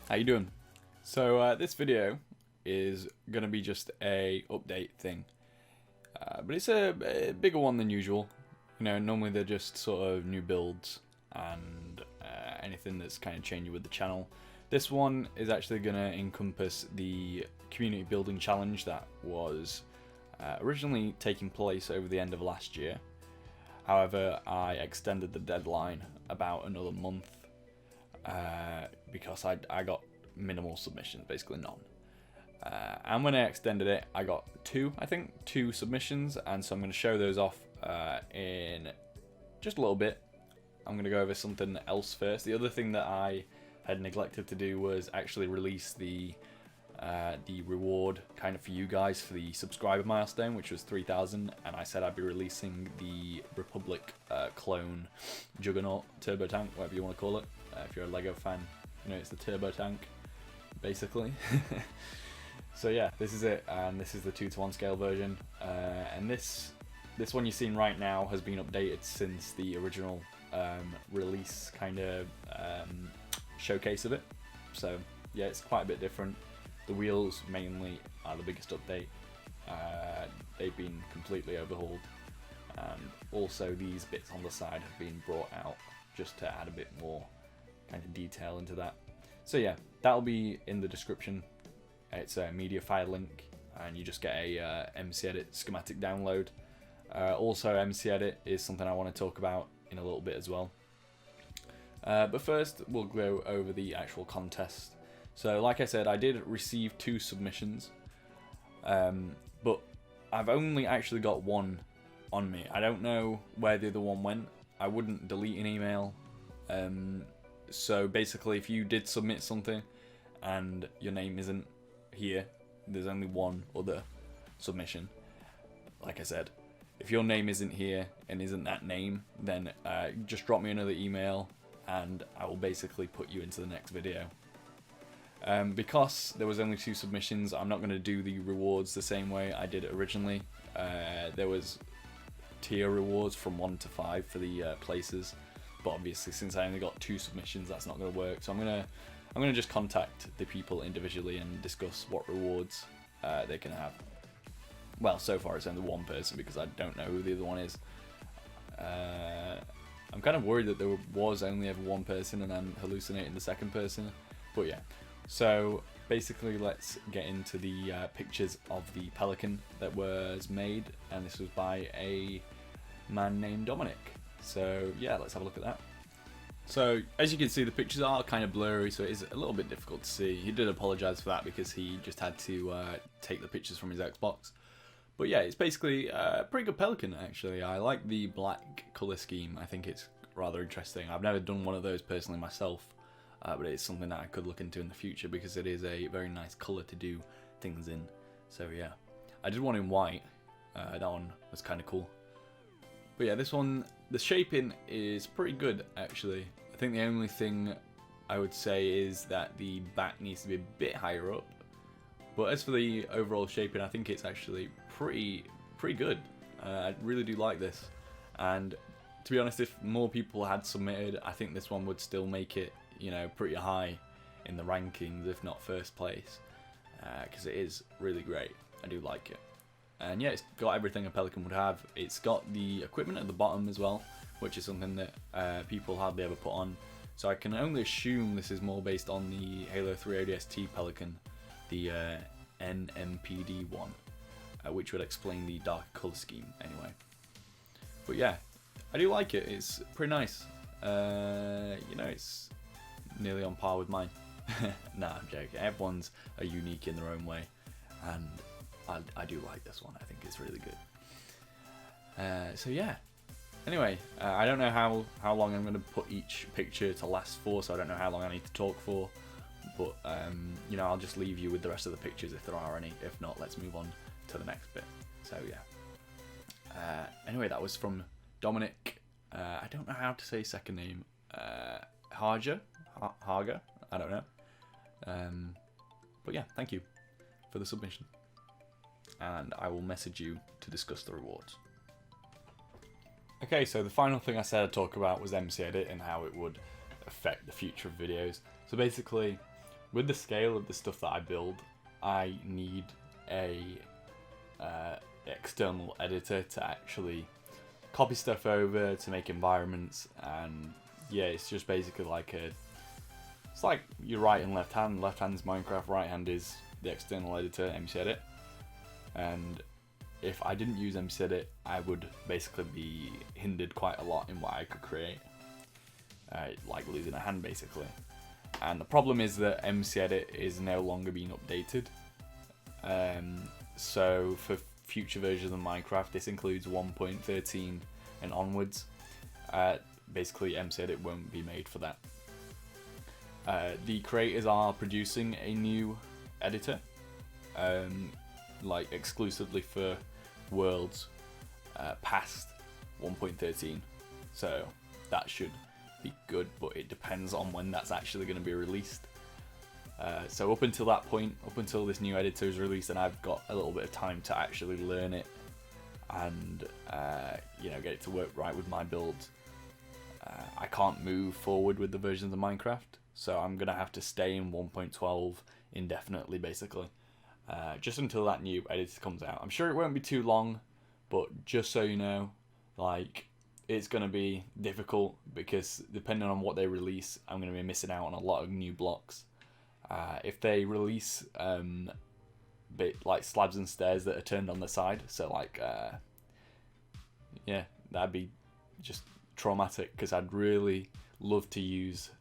How you doing? So this video is gonna be just a update thing, but it's a bigger one than usual. You know, normally they're just sort of new builds and anything that's kind of changing with the channel. This one is actually gonna encompass the community building challenge that was originally taking place over the end of last year. However, I extended the deadline about another month because I got minimal submissions, basically none. And when I extended it, I got two submissions, and so I'm going to show those off in just a little bit. I'm going to go over something else first. The other thing that I had neglected to do was actually release the reward kind of for you guys for the subscriber milestone, which was 3,000, and I said I'd be releasing the Republic clone Juggernaut turbo tank, whatever you want to call it. If you're a Lego fan, you know it's the turbo tank, basically. So yeah, this is it, and this is the 2:1 scale version. And this one you're seeing right now has been updated since the original release kind of showcase of it. So yeah, it's quite a bit different. The wheels mainly are the biggest update. They've been completely overhauled, and also these bits on the side have been brought out just to add a bit more kind of detail into that. So yeah, that'll be in the description. It's a media file link, and you just get a MCedit schematic download. Also, MCedit is something I want to talk about in a little bit as well. But first, we'll go over the actual contest. So like I said, I did receive 2 submissions, but I've only actually got one on me. I don't know where the other one went. I wouldn't delete an email. So basically, if you did submit something and your name isn't here, there's only one other submission. Like I said, if your name isn't here and isn't that name, then just drop me another email and I will basically put you into the next video. Because there was only 2 submissions, I'm not going to do the rewards the same way I did it originally. There was tier rewards from 1 to 5 for the places, but obviously since I only got 2 submissions, that's not going to work. So I'm gonna just contact the people individually and discuss what rewards they can have. Well, so far it's only one person because I don't know who the other one is. I'm kind of worried that there was only ever one person and I'm hallucinating the second person, but yeah. So basically, let's get into the pictures of the pelican that was made, and this was by a man named Dominic. So yeah, let's have a look at that. So as you can see, the pictures are kind of blurry, so it is a little bit difficult to see. He did apologise for that because he just had to take the pictures from his Xbox. But yeah, it's basically a pretty good pelican actually. I like the black colour scheme. I think it's rather interesting. I've never done one of those personally myself. But it's something that I could look into in the future because it is a very nice colour to do things in. So yeah, I did one in white. That one was kind of cool. But yeah, this one, the shaping is pretty good actually. I think the only thing I would say is that the back needs to be a bit higher up. But as for the overall shaping, I think it's actually pretty good. I really do like this. And to be honest, if more people had submitted, I think this one would still make it, you know, pretty high in the rankings, if not first place, because it is really great. I do like it. And yeah, it's got everything a pelican would have. It's got the equipment at the bottom as well, which is something that people hardly ever put on. So I can only assume this is more based on the Halo 3 ODST pelican, the NMPD one, which would explain the dark colour scheme anyway. But yeah, I do like it. It's pretty nice. You know, it's nearly on par with mine. Nah, I'm joking. Everyone's are unique in their own way, and I do like this one. I think it's really good. So yeah. Anyway, I don't know how long I'm going to put each picture to last for, so I don't know how long I need to talk for. But you know, I'll just leave you with the rest of the pictures if there are any. If not, let's move on to the next bit. So yeah. Anyway, that was from Dominic. I don't know how to say his second name. Harger. I don't know. But yeah, thank you for the submission. And I will message you to discuss the rewards. Okay, so the final thing I said I'd talk about was MCedit and how it would affect the future of videos. So basically, with the scale of the stuff that I build, I need a external editor to actually copy stuff over to make environments, and yeah, it's just basically like it's like your right and left hand. Left hand's Minecraft, right hand is the external editor, MCedit. And if I didn't use MCedit, I would basically be hindered quite a lot in what I could create, like losing a hand basically. And the problem is that MCedit is no longer being updated. So for future versions of Minecraft, this includes 1.13 and onwards, basically MCedit won't be made for that. The creators are producing a new editor, like exclusively for worlds past 1.13, so that should be good, but it depends on when that's actually going to be released. So up until that point, up until this new editor is released and I've got a little bit of time to actually learn it and you know, get it to work right with my builds, I can't move forward with the versions of Minecraft, so I'm gonna have to stay in 1.12 indefinitely basically, just until that new editor comes out. I'm sure it won't be too long, but just so you know, like, it's gonna be difficult because depending on what they release, I'm gonna be missing out on a lot of new blocks. If they release bit like slabs and stairs that are turned on the side, so like yeah, that'd be just traumatic because I'd really love to use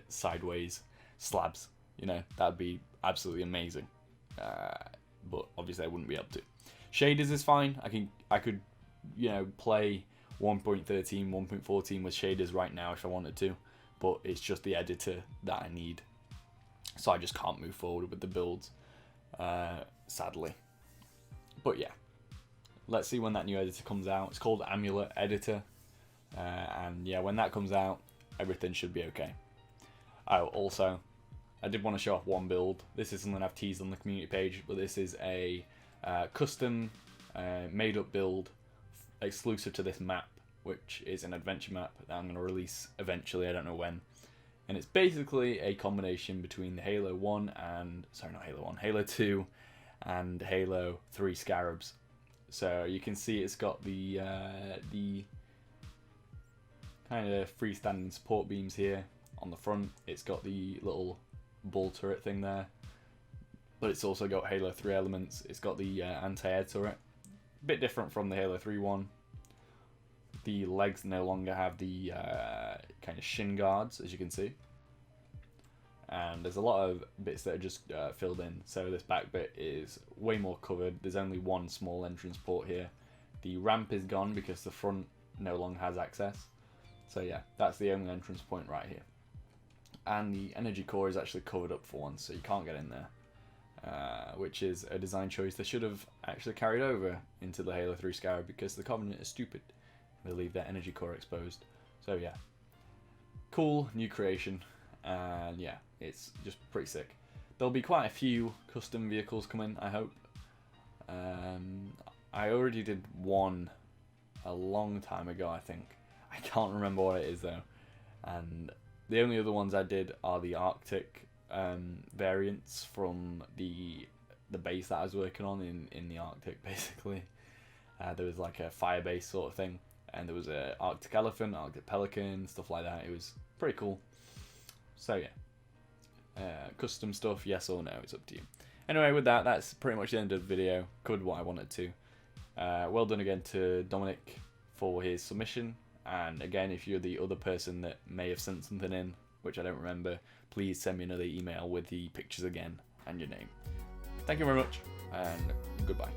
sideways slabs, you know, that'd be absolutely amazing, but obviously I wouldn't be able to. Shaders is fine. I could you know, play 1.13 1.14 with shaders right now if I wanted to, but it's just the editor that I need, so I just can't move forward with the builds, sadly. But yeah, let's see when that new editor comes out. It's called Amulet Editor, and yeah, when that comes out, everything should be okay. Oh, also, I did want to show off one build. This is something I've teased on the community page, but this is a custom made up build exclusive to this map, which is an adventure map that I'm going to release eventually, I don't know when. And it's basically a combination between the Halo 1 and, sorry, not Halo 1, Halo 2 and Halo 3 Scarabs. So you can see it's got the kind of freestanding support beams here on the front. It's got the little bull turret thing there, but it's also got Halo 3 elements. It's got the anti-air turret, a bit different from the Halo 3 one. The legs no longer have the kind of shin guards, as you can see. And there's a lot of bits that are just filled in. So this back bit is way more covered. There's only one small entrance port here. The ramp is gone because the front no longer has access. So yeah, that's the only entrance point right here. And the energy core is actually covered up for once, so you can't get in there. Which is a design choice they should have actually carried over into the Halo 3 Scarab, because the Covenant is stupid. They leave their energy core exposed. So yeah, cool new creation, and yeah, it's just pretty sick. There'll be quite a few custom vehicles coming, I hope. I already did one a long time ago, I think. I can't remember what it is though. And the only other ones I did are the Arctic variants from the base that I was working on in the Arctic, basically. There was like a fire base sort of thing, and there was a Arctic elephant, Arctic pelican, stuff like that. It was pretty cool. So yeah, custom stuff, yes or no, it's up to you. Anyway, with that, that's pretty much the end of the video. Covered what I wanted to. Well done again to Dominic for his submission. And again, if you're the other person that may have sent something in, which I don't remember, please send me another email with the pictures again and your name. Thank you very much, and goodbye.